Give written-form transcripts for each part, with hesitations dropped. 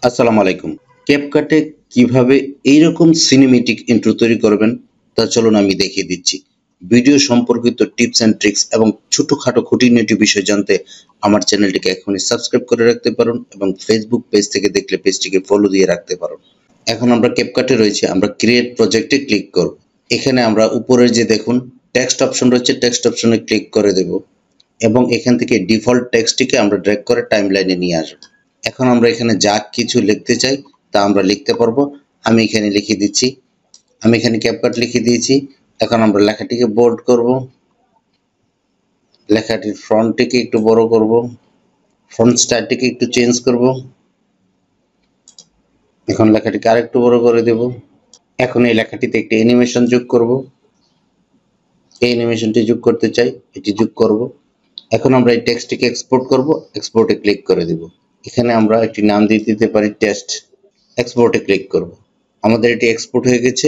আসসালামু আলাইকুম। ক্যাপকাটে কিভাবে এইরকম সিনেমেটিক ইন্ট্রো তৈরি করবেন তা চলুন আমি দেখিয়ে দিচ্ছি। ভিডিও সম্পর্কিত টিপস অ্যান্ড ট্রিক্স এবং ছোটখাটো খুঁটিনাটি বিষয় জানতে আমার চ্যানেলটিকে এখনই সাবস্ক্রাইব করে রাখতে পারেন এবং ফেসবুক পেজ থেকে দেখলে পেজটিকে ফলো দিয়ে রাখতে পারেন। এখন আমরা ক্যাপকাটে রয়েছে, আমরা ক্রিয়েট প্রজেক্টে ক্লিক করব। এখানে আমরা উপরের যে দেখুন টেক্সট অপশন রয়েছে, টেক্সট অপশনে ক্লিক করে দেব এবং এখান থেকে ডিফল্ট টেক্সটটিকে আমরা ড্র্যাগ করে টাইমলাইনে নিয়ে আসব। এখন আমরা এখানে যা কিছু লিখতে চাই তা আমরা লিখতে পারবো। আমি এখানে লিখে দিচ্ছি, আমি এখানে ক্যাপকাট লিখে দিয়েছি। এখন আমরা লেখাটিকে বোল্ড করব, লেখাটির ফন্টটিকে একটু বড় করব, ফন্ট স্টাইলটিকে একটু চেঞ্জ করব। এখন লেখাটিকে আরেকটু বড় করে দেব। এখন এই লেখাটিতে একটি অ্যানিমেশন যোগ করব। এই অ্যানিমেশনটি যোগ করতে চাই, এটি যোগ করব। এখন আমরা এই টেক্সটটিকে এক্সপোর্ট করব, এক্সপোর্টে ক্লিক করে দেব। এখানে আমরা একটি নাম দিয়ে দিতে পারি টেক্সট। এক্সপোর্টে ক্লিক করব। আমাদের এটি এক্সপোর্ট হয়ে গেছে।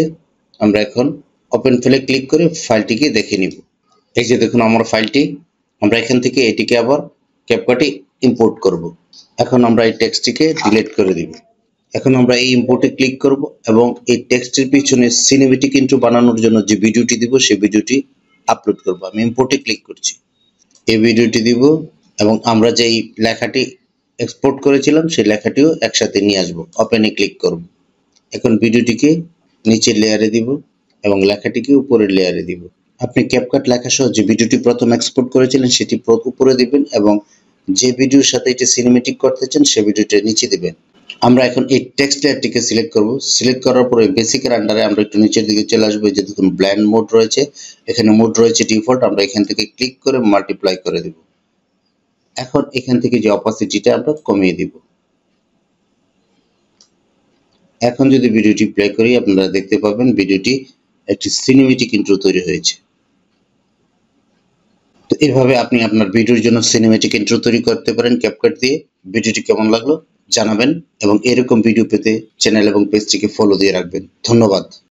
আমরা এখন ওপেন ফাইলে ক্লিক করে ফাইলটিকে দেখে নিব। এই যে দেখুন আমার ফাইলটি, আমরা এখান থেকে এটিকে আবার ক্যাপকাটে ইম্পোর্ট করব। এখন আমরা এই টেক্সটটিকে ডিলিট করে দিব। এখন আমরা এই ইম্পোর্টে ক্লিক করব এবং এই টেক্সটের পিছনে সিনেমেটিক ইন্ট্রো বানানোর জন্য যে ভিডিওটি দিব সেই ভিডিওটি আপলোড করব। আমি ইম্পোর্টে ক্লিক করছি, এই ভিডিওটি দিব এবং আমরা যেই লেখাটি এক্সপোর্ট করেছিলাম সেই লেখাটিও একসাথে নিয়ে আসব। ওপেনে ক্লিক করব। এখন ভিডিওটিকে নিচের লেয়ারে দিব এবং লেখাটিকে উপরের লেয়ারে দিব। আপনি ক্যাপকাট লেখা সহ যে ভিডিওটি প্রথম এক্সপোর্ট করেছিলেন সেটি উপরে দিবেন এবং যে ভিডিওর সাথে এটি সিনেমেটিক করতে চান সেই ভিডিওটা নিচে দিবেন। আমরা এখন এই টেক্সট লেয়ারটিকে সিলেক্ট করব। সিলেক্ট করার পরে বেসিকের আন্ডারে আমরা একটু নিচের দিকে চলে আসবো। যে দেখুন ব্ল্যান্ড মোড রয়েছে, এখানে মোড রয়েছে ডিফল্ট। আমরা এখান থেকে ক্লিক করে মাল্টিপ্লাই করে দেব। এখন এখান থেকে যে অপাসিটিটা আমরা কমিয়ে দিব। এখন যদি ভিডিওটি প্লে করি আপনারা দেখতে পাবেন ভিডিওটি একটি সিনেমেটিক ইন্ট্রো তৈরি হয়েছে। তো এভাবে আপনি আপনার ভিডিওর জন্য সিনেমেটিক ইন্ট্রো তৈরি করতে পারেন ক্যাপকাট দিয়ে। ভিডিওটি কেমন লাগলো জানাবেন এবং এরকম ভিডিও পেতে চ্যানেল এবং পেজটিকে ফলো দিয়ে রাখবেন। ধন্যবাদ।